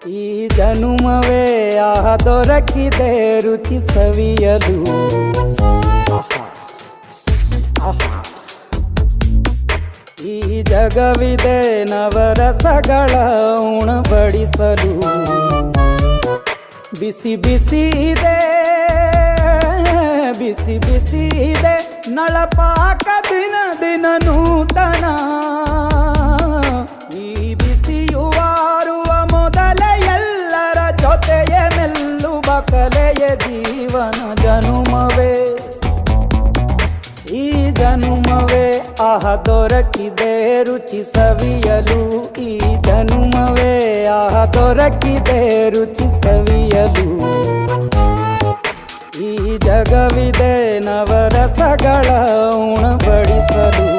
ಈ ಜನುಮವೇ ಆಹ ದೊರಕಿದೆ ರುಚಿ ಸವಿಯಲು. ಈ ಜಗವಿದೆ ನವರಸಗಳ ಉಣಬಡಿಸಲು. ಬಿಸಿ ಬಿಸಿ ಇದೆ ಬಿಸಿ ಬಿಸಿ ಇದೆ ನಳಪಾಕ ದಿನ ದಿನ ನೂತನ. ಈ ಬಿಸಿಯುವಾರುವ ಮೊದಲೇ ಎಲ್ಲರ ಜೊತೆಯೇ ಮೆಲ್ಲುವ ಕಲೆಯ ಜೀವನ ಜನುಮವೇ. ಈ ಜನುಮವೇ ಆಹ ದೊರಕಿದೆ ರುಚಿ ಸವಿಯಲು. ಈ ಜನುಮವೇ ಆಹ ದೊರಕಿದೆ ರುಚಿ ಸವಿಯಲು. ಈ ಜಗವಿದೆ ನವರಸಗಳ ಉಣಬಡಿಸಲು.